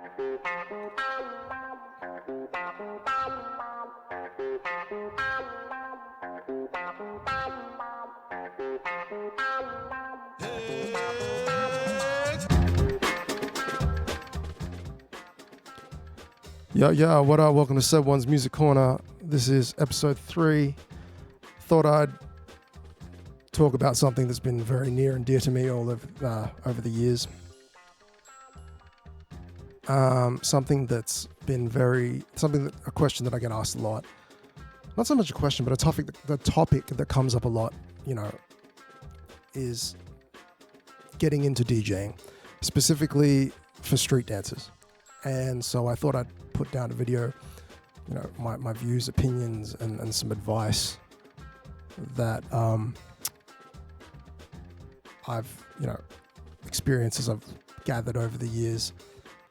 Yo, what up? Welcome to Sub One's Music Corner. This is episode 3. Thought I'd talk about something that's been very near and dear to me all over the years. Something that's been a question that I get asked a lot. Not so much a question, but the topic that comes up a lot, is getting into DJing, specifically for street dancers. And so I thought I'd put down a video, my views, opinions, and some advice that I've, experiences I've gathered over the years,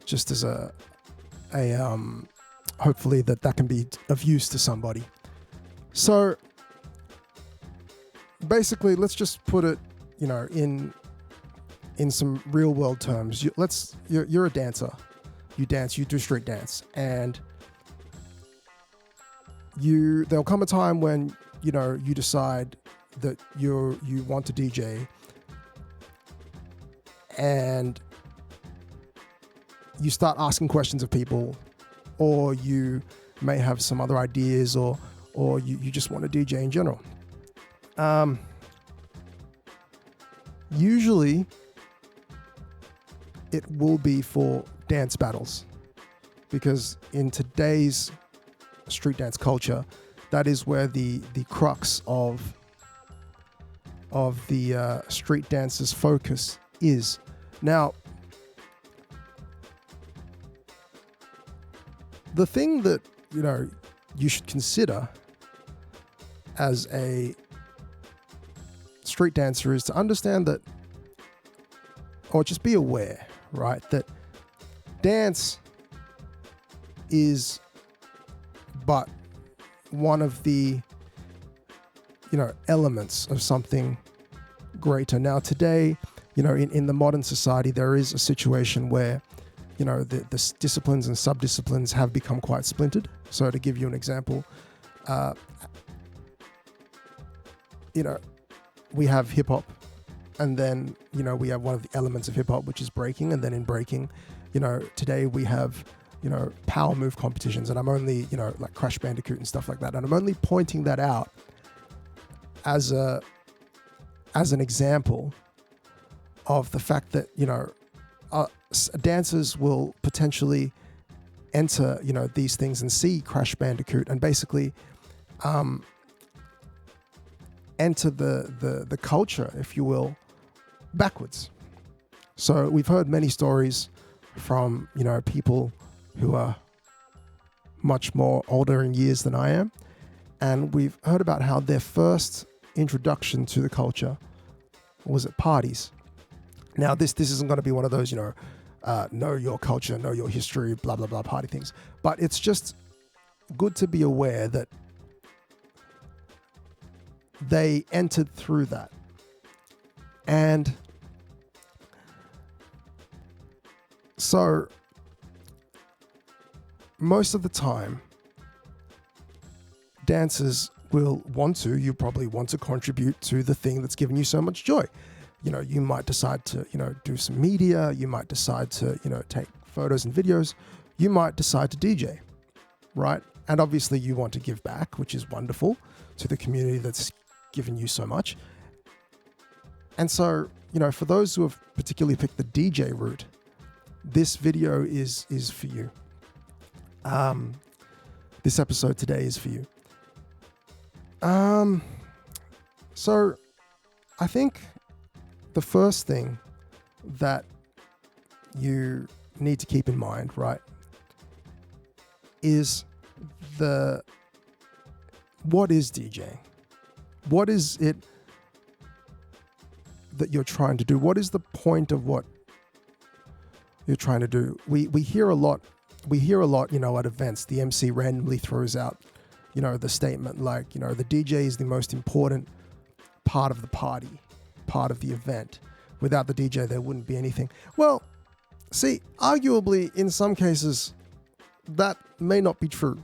just as hopefully that can be of use to somebody. So basically, let's just put it, in some real world terms. You're a dancer. You dance, you do street dance, and there'll come a time when, you decide that you want to DJ, and you start asking questions of people, or you may have some other ideas, or you just want to DJ in general. Usually it will be for dance battles, because in today's street dance culture, that is where the crux of the street dancers' focus is. Now, the thing that you should consider as a street dancer is to understand that, or just be aware, right, that dance is but one of the elements of something greater. Now today, in the modern society, there is a situation where the disciplines and sub-disciplines have become quite splintered. So to give you an example, we have hip-hop, and then we have one of the elements of hip-hop, which is breaking, and then in breaking, today we have, power move competitions, and I'm only, like Crash Bandicoot and stuff like that. And I'm only pointing that out as an example of the fact that, dancers will potentially enter, these things and see Crash Bandicoot and basically enter the culture, if you will, backwards. So we've heard many stories from, people who are much more older in years than I am. And we've heard about how their first introduction to the culture was at parties. Now, this isn't going to be one of those, know your culture, know your history, blah, blah, blah party things. But it's just good to be aware that they entered through that. And so most of the time, dancers you probably want to contribute to the thing that's giving you so much joy. You might decide to, do some media. You might decide to, take photos and videos. You might decide to DJ, right? And obviously you want to give back, which is wonderful, to the community that's given you so much. And so, for those who have particularly picked the DJ route, this video is for you. This episode today is for you. So I think the first thing that you need to keep in mind, right, is what is DJing? What is it that you're trying to do? What is the point of what you're trying to do? We hear a lot, at events, the MC randomly throws out, the statement like, the DJ is the most important part of the party, part of the event. Without the DJ, there wouldn't be anything. Well, See, arguably, in some cases, that may not be true.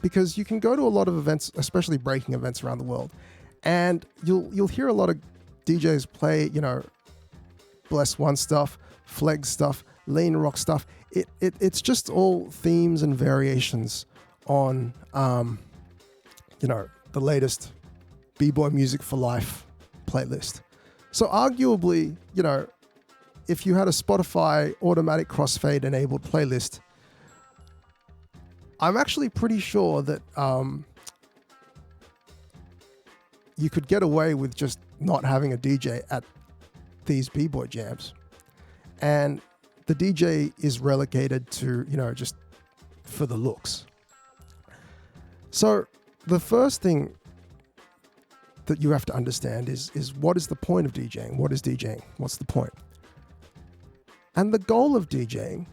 Because you can go to a lot of events, especially breaking events around the world, and you'll hear a lot of DJs play, Bless One stuff, Fleg stuff, lean rock stuff. It's just all themes and variations on, the latest B-Boy Music for Life playlist. So arguably, if you had a Spotify automatic crossfade enabled playlist, I'm actually pretty sure that you could get away with just not having a DJ at these B-Boy jams. And the DJ is relegated to, just for the looks. So the first thing that you have to understand is what is the point of DJing? What is DJing? What's the point? And the goal of DJing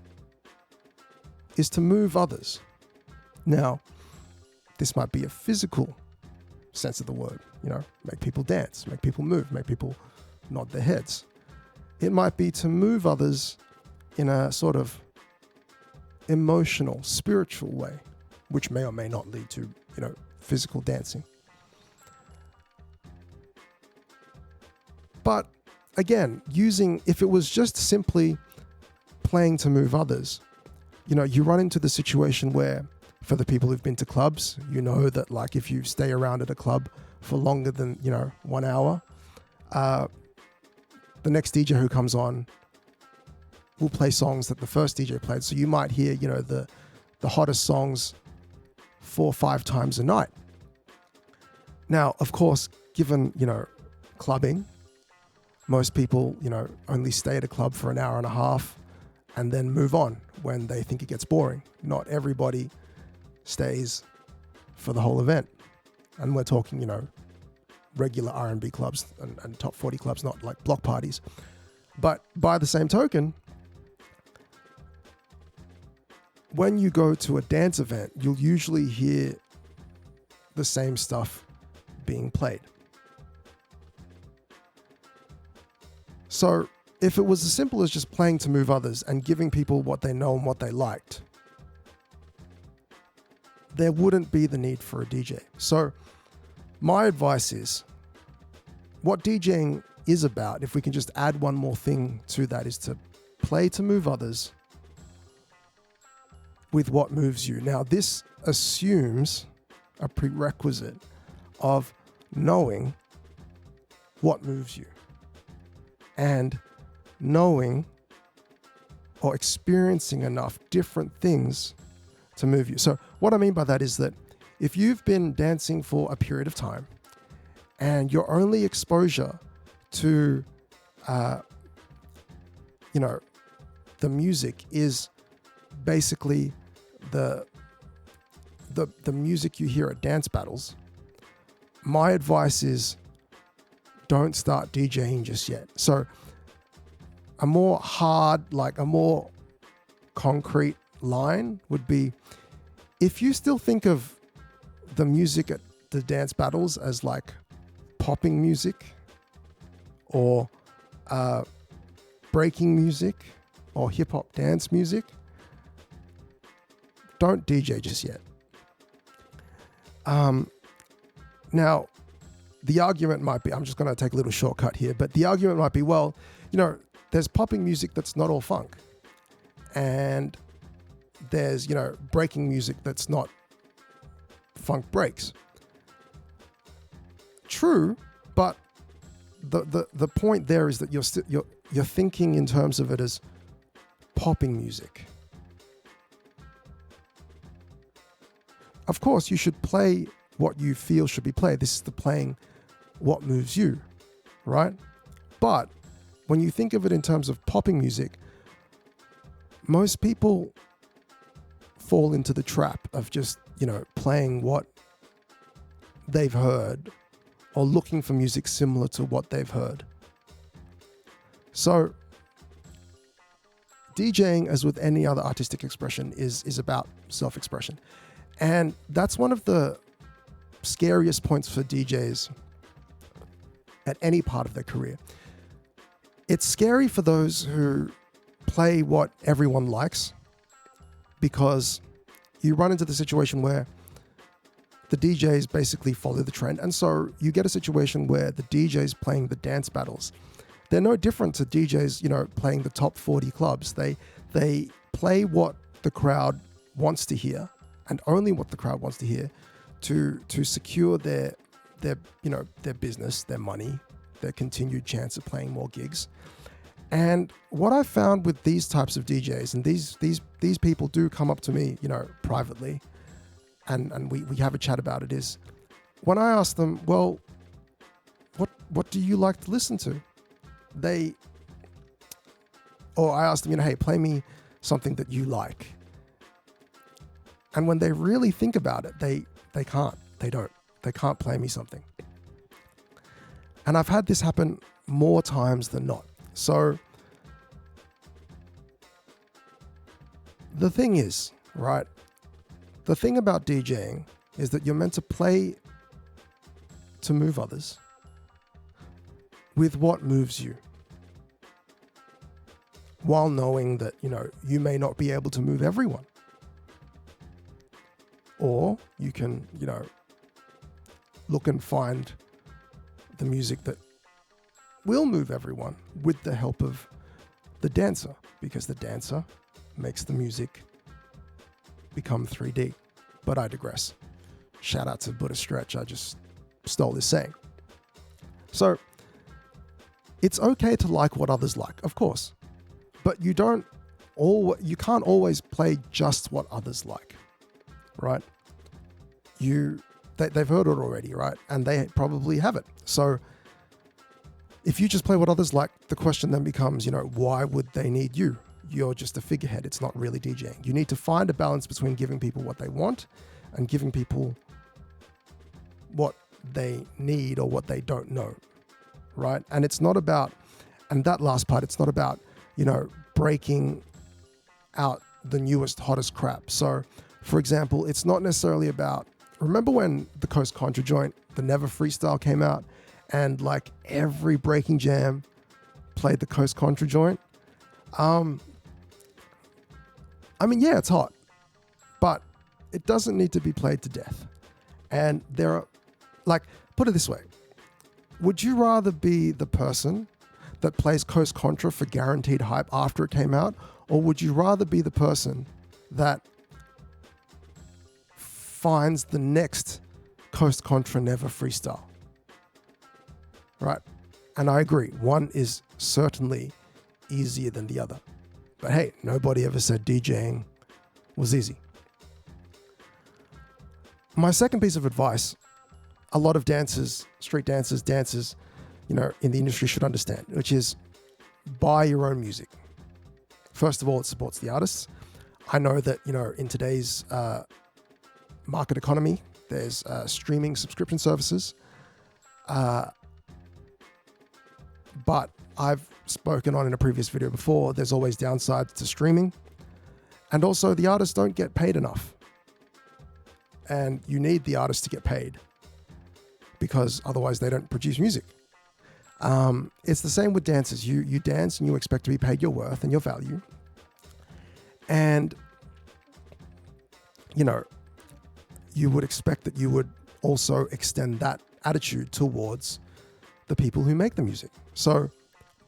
is to move others. Now, this might be a physical sense of the word, make people dance, make people move, make people nod their heads. It might be to move others in a sort of emotional, spiritual way, which may or may not lead to, physical dancing. But again, if it was just simply playing to move others, you run into the situation where, for the people who've been to clubs, that like if you stay around at a club for longer than, 1 hour, the next DJ who comes on will play songs that the first DJ played. So you might hear, the hottest songs 4 or 5 times a night. Now, of course, given, clubbing, most people, only stay at a club for an hour and a half and then move on when they think it gets boring. Not everybody stays for the whole event. And we're talking, regular R&B clubs and top 40 clubs, not like block parties. But by the same token, when you go to a dance event, you'll usually hear the same stuff being played. So if it was as simple as just playing to move others and giving people what they know and what they liked, there wouldn't be the need for a DJ. So my advice is, what DJing is about, if we can just add one more thing to that, is to play to move others with what moves you. Now, this assumes a prerequisite of knowing what moves you and knowing or experiencing enough different things to move you. So what I mean by that is that if you've been dancing for a period of time and your only exposure to, the music is basically the music you hear at dance battles, my advice is don't start DJing just yet. So a more concrete line would be, if you still think of the music at the dance battles as like popping music or breaking music or hip hop dance music, don't DJ just yet. Now, the argument might be, I'm just going to take a little shortcut here, but the argument might be, well, there's popping music that's not all funk. And there's, breaking music that's not funk breaks. True, but the point there is that you're thinking in terms of it as popping music. Of course, you should play what you feel should be played. This is the playing what moves you, right? But when you think of it in terms of popping music, most people fall into the trap of just, playing what they've heard or looking for music similar to what they've heard. So DJing, as with any other artistic expression, is about self-expression. And that's one of the scariest points for DJs at any part of their career. It's scary for those who play what everyone likes, because you run into the situation where the DJs basically follow the trend. And so you get a situation where the DJs playing the dance battles, they're no different to DJs, playing the top 40 clubs. They play what the crowd wants to hear, and only what the crowd wants to hear, to secure their business, their money, their continued chance of playing more gigs. And what I found with these types of DJs, and these people do come up to me, privately, and we have a chat about it, is when I ask them, well, what do you like to listen to? Or I ask them, hey, play me something that you like. And when they really think about it, they can't play me something. And I've had this happen more times than not. So the thing is, right? The thing about DJing is that you're meant to play to move others with what moves you, while knowing that, you may not be able to move everyone. Or you can, look and find the music that will move everyone with the help of the dancer, because the dancer makes the music become 3D. But I digress. Shout out to Buddha Stretch. I just stole this saying. So it's okay to like what others like, of course, but you can't always play just what others like, right? They've heard it already, right? And they probably have it. So if you just play what others like, the question then becomes, why would they need you? You're just a figurehead. It's not really DJing. You need to find a balance between giving people what they want and giving people what they need or what they don't know, right? And it's not about, and that last part, it's not about, breaking out the newest, hottest crap. So, for example, it's not necessarily about, remember when the Coast Contra joint, the Never Freestyle, came out, and like every breaking jam played the Coast Contra joint? Yeah, it's hot, but it doesn't need to be played to death. And there are, put it this way. Would you rather be the person that plays Coast Contra for guaranteed hype after it came out? Or would you rather be the person that finds the next Coast Contra Never Freestyle? Right? And I agree. One is certainly easier than the other. But hey, nobody ever said DJing was easy. My second piece of advice, a lot of dancers, street dancers, in the industry should understand, which is buy your own music. First of all, it supports the artists. I know that, in today's market economy, there's streaming subscription services. But I've spoken on in a previous video before, there's always downsides to streaming. And also the artists don't get paid enough. And you need the artists to get paid, because otherwise they don't produce music. It's the same with dancers. You dance and you expect to be paid your worth and your value. And, you would expect that you would also extend that attitude towards the people who make the music. So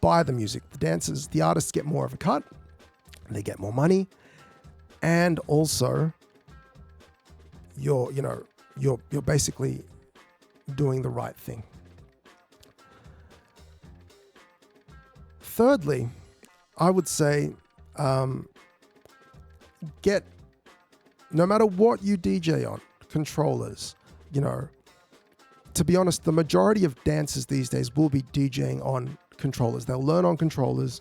buy the music. The dancers, the artists get more of a cut, they get more money, and also you're basically doing the right thing. Thirdly, I would say get, no matter what you DJ on, controllers, to be honest, the majority of dancers these days will be DJing on controllers. They'll learn on controllers,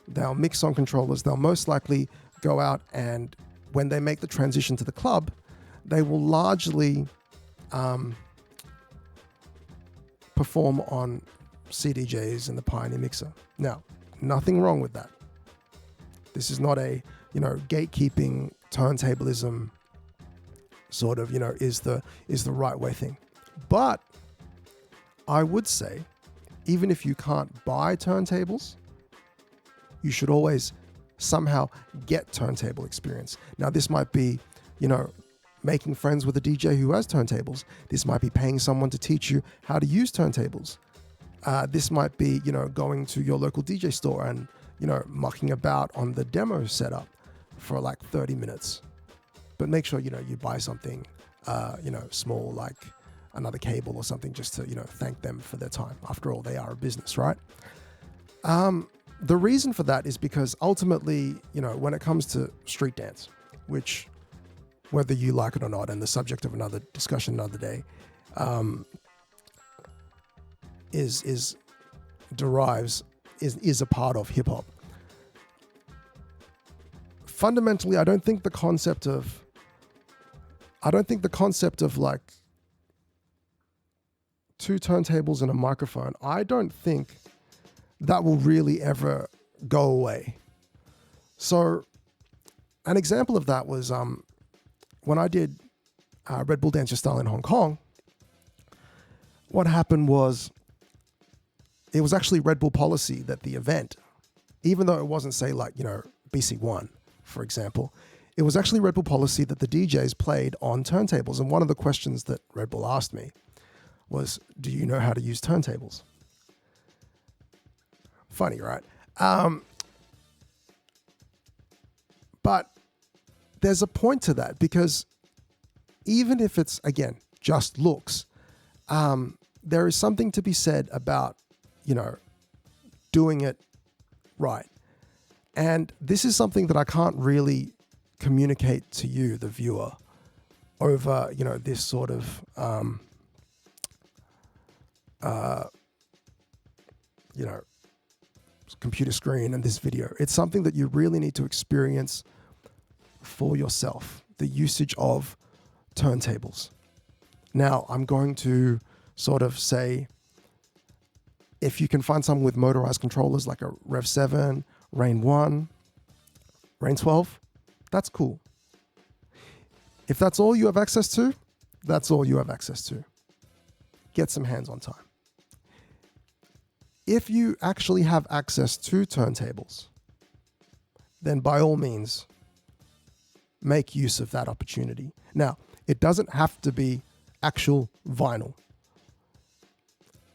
they'll mix on controllers, they'll most likely go out, and when they make the transition to the club, they will largely perform on CDJs and the Pioneer Mixer. Now, nothing wrong with that. This is not a, gatekeeping, turntablism sort of, is the right way thing. But I would say, even if you can't buy turntables, you should always somehow get turntable experience. Now, this might be, making friends with a DJ who has turntables. This might be paying someone to teach you how to use turntables. This might be, going to your local DJ store and, mucking about on the demo setup for like 30 minutes. But make sure, you buy something, small, like another cable or something, just to, thank them for their time. After all, they are a business, right? The reason for that is because ultimately, when it comes to street dance, which whether you like it or not, and the subject of another discussion another day, is a part of hip hop. Fundamentally, I don't think the concept of like two turntables and a microphone, I don't think that will really ever go away. So an example of that was when I did Red Bull Dance Your Style in Hong Kong. What happened was, it was actually Red Bull policy that the event, even though it wasn't, say, like, BC1, for example, it was actually Red Bull policy that the DJs played on turntables. And one of the questions that Red Bull asked me was, do you know how to use turntables? Funny, right? But there's a point to that, because even if it's, again, just looks, there is something to be said about, doing it right. And this is something that I can't really communicate to you, the viewer, over, this sort of, computer screen and this video. It's something that you really need to experience for yourself, the usage of turntables. Now, I'm going to sort of say, if you can find some with motorized controllers like a Rev 7, Rain 1, Rain 12, that's cool. If that's all you have access to, that's all you have access to. Get some hands-on time. If you actually have access to turntables, then by all means, make use of that opportunity. Now, it doesn't have to be actual vinyl.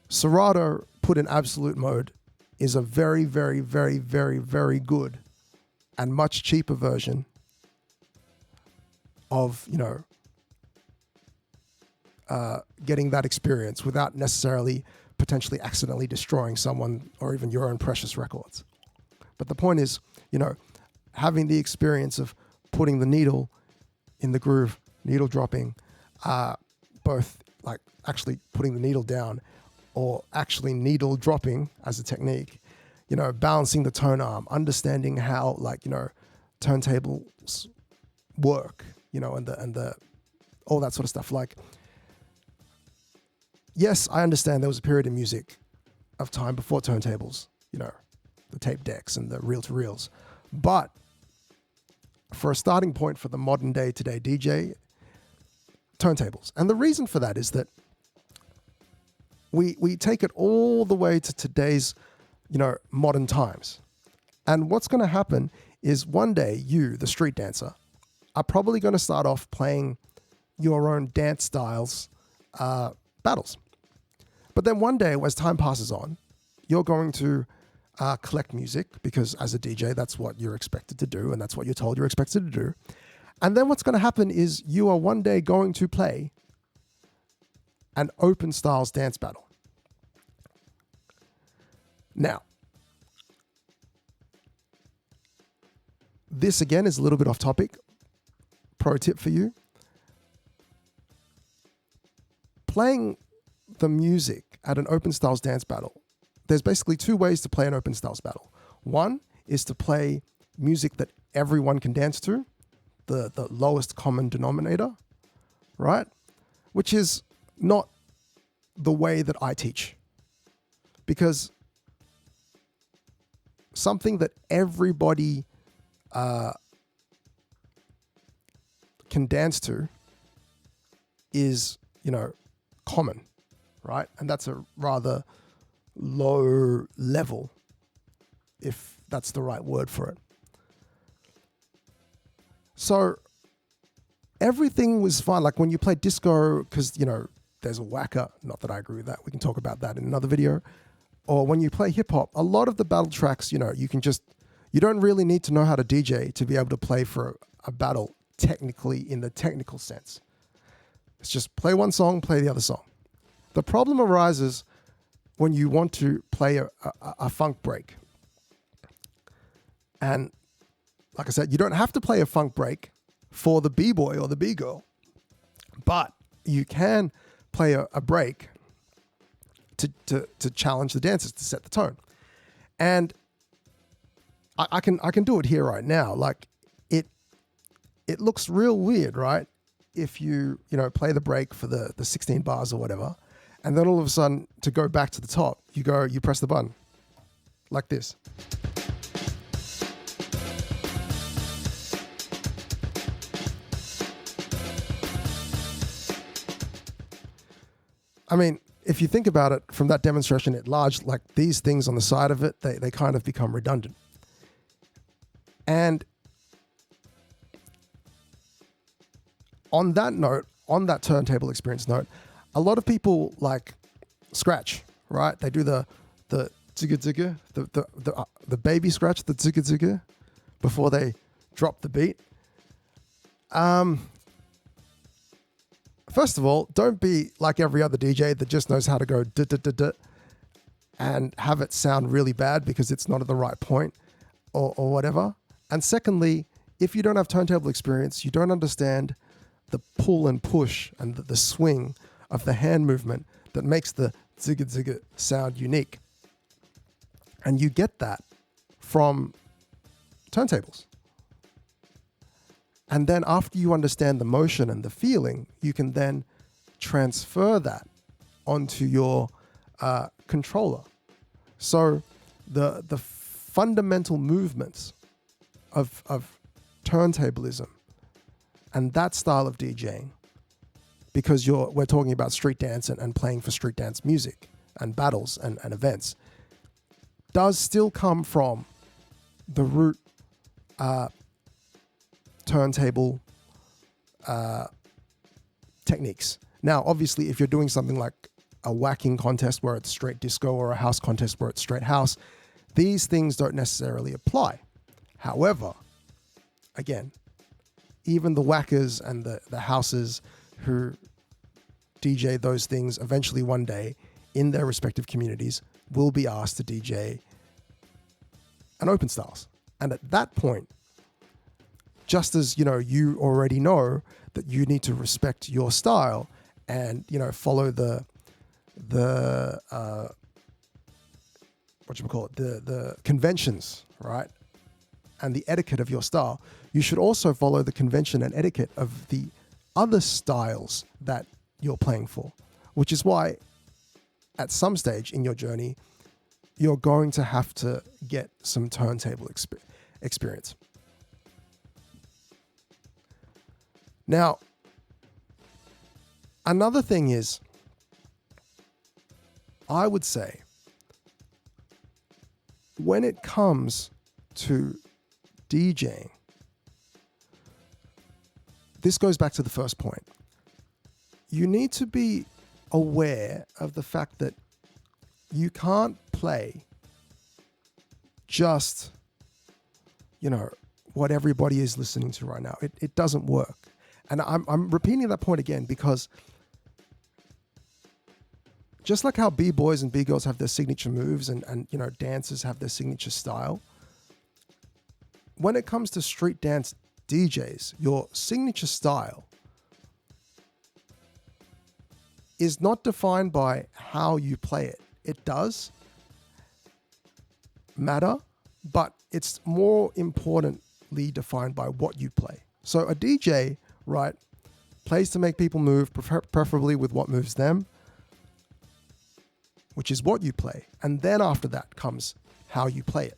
Serato, put in absolute mode, is a very, very, very, very, very good and much cheaper version of, getting that experience without necessarily potentially accidentally destroying someone or even your own precious records. But the point is, having the experience of putting the needle in the groove, needle dropping, both like actually putting the needle down or actually needle dropping as a technique, balancing the tone arm, understanding how turntables work, and the all that sort of stuff. Like, yes, I understand there was a period in music of time before turntables, the tape decks and the reel-to-reels. But for a starting point for the modern day today DJ, turntables. And the reason for that is that we take it all the way to today's, modern times. And what's going to happen is one day you, the street dancer, are probably going to start off playing your own dance styles battles. But then one day, as time passes on, you're going to collect music, because as a DJ, that's what you're expected to do, and that's what you're told you're expected to do. And then what's going to happen is you are one day going to play an open styles dance battle. Now, this again is a little bit off topic. Pro tip for you. Playing the music at an open styles dance battle, there's basically two ways to play an open styles battle. One is to play music that everyone can dance to, the lowest common denominator, right? Which is not the way that I teach. Because something that everybody can dance to is, common, right? And that's a rather low level, if that's the right word for it. So everything was fine. Like when you play disco, because, there's a whacker. Not that I agree with that. We can talk about that in another video. Or when you play hip hop, a lot of the battle tracks, you don't really need to know how to DJ to be able to play for a battle technically in the technical sense. It's just play one song, play the other song. The problem arises when you want to play a funk break. And like I said, you don't have to play a funk break for the B-boy or the B-girl, but you can play a break to challenge the dancers, to set the tone. And I can do it here right now. Like it looks real weird, right? If you play the break for the 16 bars or whatever, and then all of a sudden to go back to the top, you press the button like this. I mean, if you think about it from that demonstration at large, like these things on the side of it, they kind of become redundant. And on that note, on that turntable experience note, a lot of people like scratch, right? They do the zigga zigga, the baby scratch, the zigga zigga, before they drop the beat. First of all, don't be like every other DJ that just knows how to go da da da da and have it sound really bad because it's not at the right point or whatever. And secondly, if you don't have turntable experience, you don't understand the pull and push and the swing of the hand movement that makes the zigga zigga sound unique. And you get that from turntables. And then after you understand the motion and the feeling, you can then transfer that onto your controller. So the fundamental movements of turntablism and that style of DJing, because we're talking about street dance and playing for street dance music and battles and events, does still come from the root turntable techniques. Now, obviously, if you're doing something like a whacking contest where it's straight disco or a house contest where it's straight house, these things don't necessarily apply. However, again, even the whackers and the houses who DJ those things eventually one day in their respective communities will be asked to DJ an open styles. And at that point, just as, you already know that you need to respect your style and, follow the conventions, right? And the etiquette of your style, you should also follow the convention and etiquette of the other styles that you're playing for, which is why at some stage in your journey, you're going to have to get some turntable experience. Now, another thing is, I would say, when it comes to DJing, this goes back to the first point. You need to be aware of the fact that you can't play just, what everybody is listening to right now. It doesn't work. And I'm repeating that point again because just like how B-boys and B-girls have their signature moves and dancers have their signature style, when it comes to street dance DJs, your signature style is not defined by how you play it. It does matter, but it's more importantly defined by what you play. So a DJ, right, plays to make people move, preferably with what moves them, which is what you play. And then after that comes how you play it.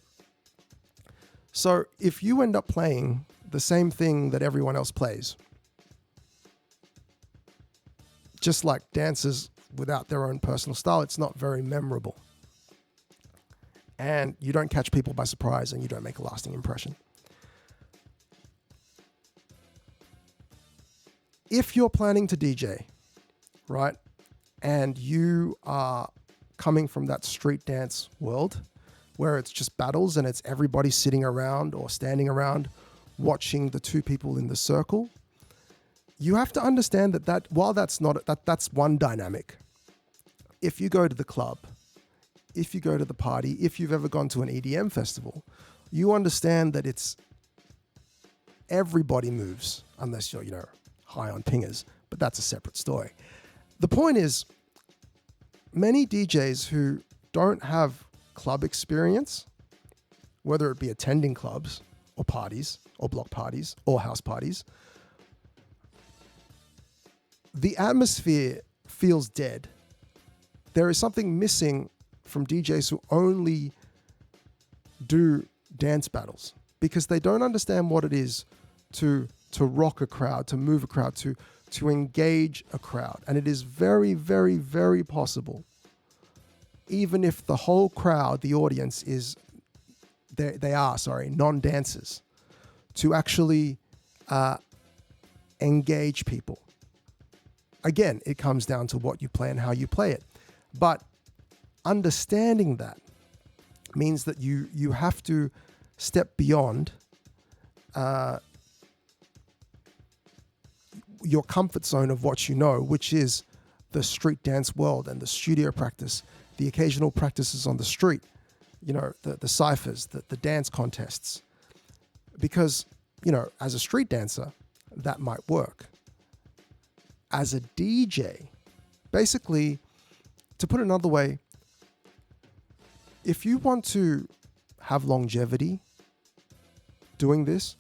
So if you end up playing the same thing that everyone else plays, just like dancers without their own personal style, it's not very memorable. And you don't catch people by surprise and you don't make a lasting impression. if you're planning to DJ, right, and you are coming from that street dance world where it's just battles and it's everybody sitting around or standing around watching the two people in the circle, you have to understand that while that's one dynamic. If you go to the club, if you go to the party, if you've ever gone to an EDM festival, you understand that it's everybody moves unless you're, high on pingers, but that's a separate story. The point is, many DJs who don't have club experience, whether it be attending clubs or parties or block parties or house parties, the atmosphere feels dead. There is something missing from DJs who only do dance battles because they don't understand what it is to rock a crowd, to move a crowd, to engage a crowd. And it is very, very, very possible, even if the whole crowd, the audience they are non-dancers, to actually engage people. Again, it comes down to what you play and how you play it. But understanding that means that you have to step beyond your comfort zone of what you know, which is the street dance world and the studio practice, the occasional practices on the street, the ciphers, the dance contests. Because, as a street dancer, that might work. As a DJ, basically, to put it another way, if you want to have longevity doing this,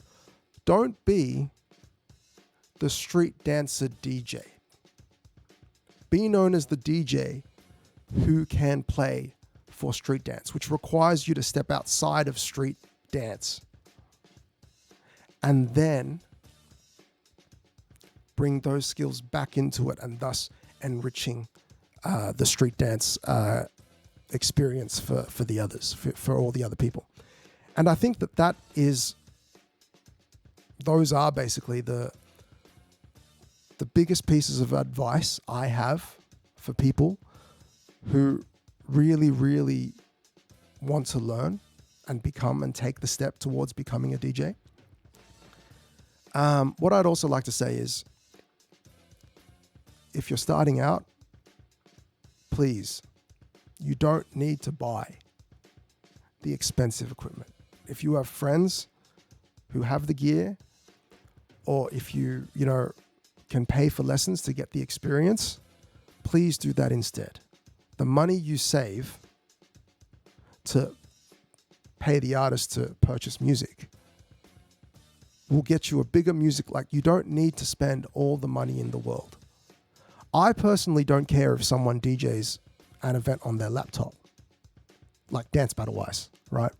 don't be the street dancer DJ. Be known as the DJ who can play for street dance, which requires you to step outside of street dance and then bring those skills back into it and thus enriching the street dance experience for the others, for all the other people. And I think those are basically the biggest pieces of advice I have for people who really, really want to learn and become and take the step towards becoming a DJ. What I'd also like to say is, if you're starting out, please, you don't need to buy the expensive equipment. If you have friends who have the gear, or if you can pay for lessons to get the experience, please do that instead. The money you save to pay the artist to purchase music will get you a bigger music. You don't need to spend all the money in the world. I personally don't care if someone DJs an event on their laptop, like dance battle wise, right?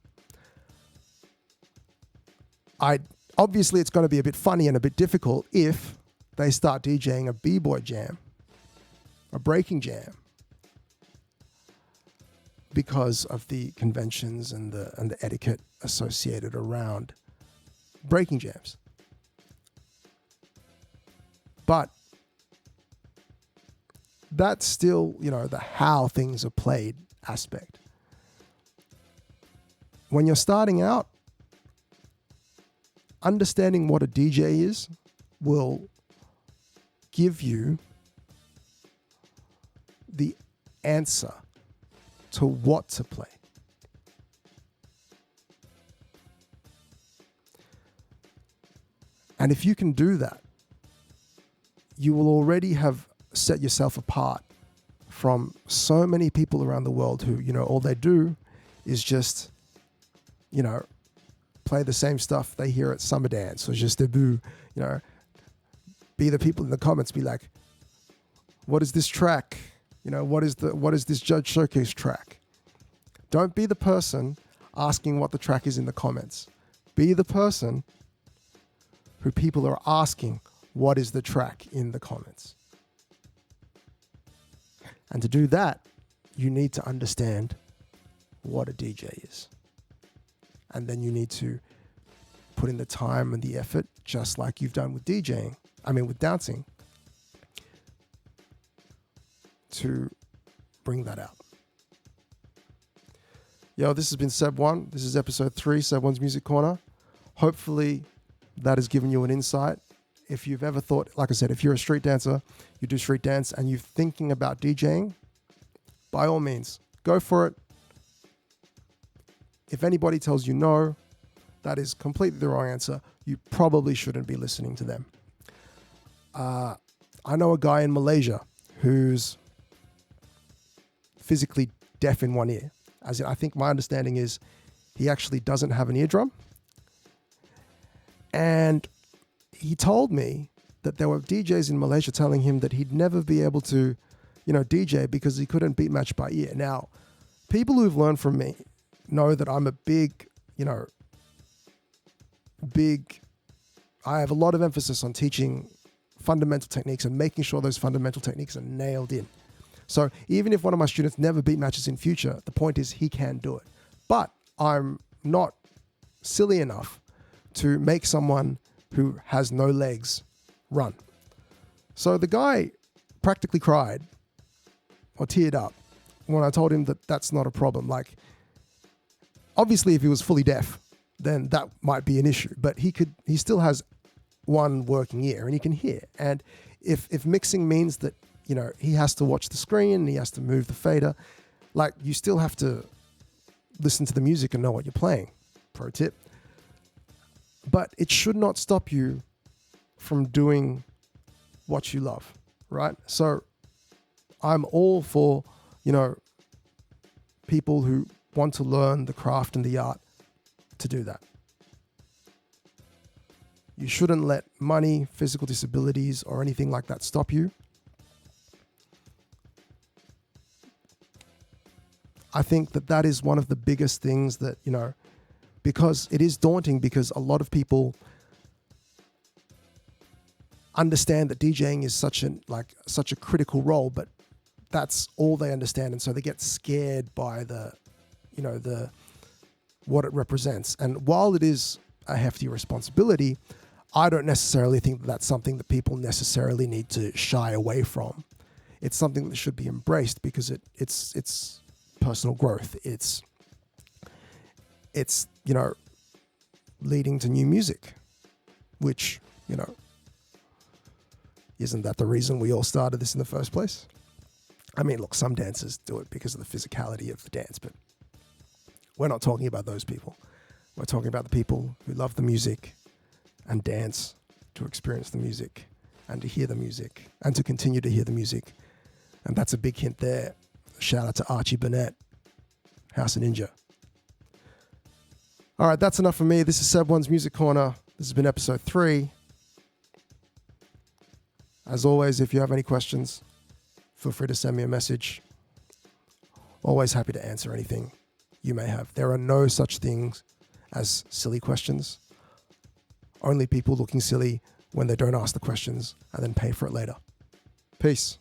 Obviously it's going to be a bit funny and a bit difficult if they start DJing a b-boy jam, a breaking jam, because of the conventions and the etiquette associated around breaking jams. But that's still, the how things are played aspect. When you're starting out, understanding what a DJ is will give you the answer to what to play. And if you can do that, you will already have set yourself apart from so many people around the world who, all they do is just, play the same stuff they hear at summer dance or just debut, be the people in the comments, be like, what is this track? What is this Judge Showcase track? Don't be the person asking what the track is in the comments. Be the person who people are asking, what is the track in the comments? And to do that, you need to understand what a DJ is. And then you need to put in the time and the effort, just like you've done with DJing. With dancing, to bring that out. Yo, this has been Seb1. This is episode 3, Seb1's Music Corner. Hopefully that has given you an insight. If you've ever thought, like I said, if you're a street dancer, you do street dance, and you're thinking about DJing, by all means, go for it. If anybody tells you no, that is completely the wrong answer. You probably shouldn't be listening to them. I know a guy in Malaysia who's physically deaf in one ear. As in, I think my understanding is he actually doesn't have an eardrum. And he told me that there were DJs in Malaysia telling him that he'd never be able to, DJ because he couldn't beat match by ear. Now, people who've learned from me know that I'm a I have a lot of emphasis on teaching fundamental techniques and making sure those fundamental techniques are nailed in. So even if one of my students never beat matches in future, the point is he can do it. But I'm not silly enough to make someone who has no legs run. So the guy practically cried or teared up when I told him that that's not a problem. Like, obviously if he was fully deaf, then that might be an issue, but he still has one working ear and he can hear. And if mixing means that, he has to watch the screen and he has to move the fader, like, you still have to listen to the music and know what you're playing. Pro tip. But it should not stop you from doing what you love, right? So I'm all for, people who want to learn the craft and the art to do that. You shouldn't let money, physical disabilities, or anything like that stop you. I think that is one of the biggest things that, because it is daunting, because a lot of people understand that DJing is such a critical role, but that's all they understand. And so they get scared by what it represents. And while it is a hefty responsibility, I don't necessarily think that that's something that people necessarily need to shy away from. It's something that should be embraced because it's personal growth. It's leading to new music, which, isn't that the reason we all started this in the first place? I mean, look, some dancers do it because of the physicality of the dance, but we're not talking about those people. We're talking about the people who love the music and dance to experience the music and to hear the music and to continue to hear the music. And that's a big hint there. Shout out to Archie Burnett, House of Ninja. All right, that's enough for me. This is Seb1's Music Corner. This has been episode 3. As always, if you have any questions, feel free to send me a message. Always happy to answer anything you may have. There are no such things as silly questions. Only people looking silly when they don't ask the questions and then pay for it later. Peace.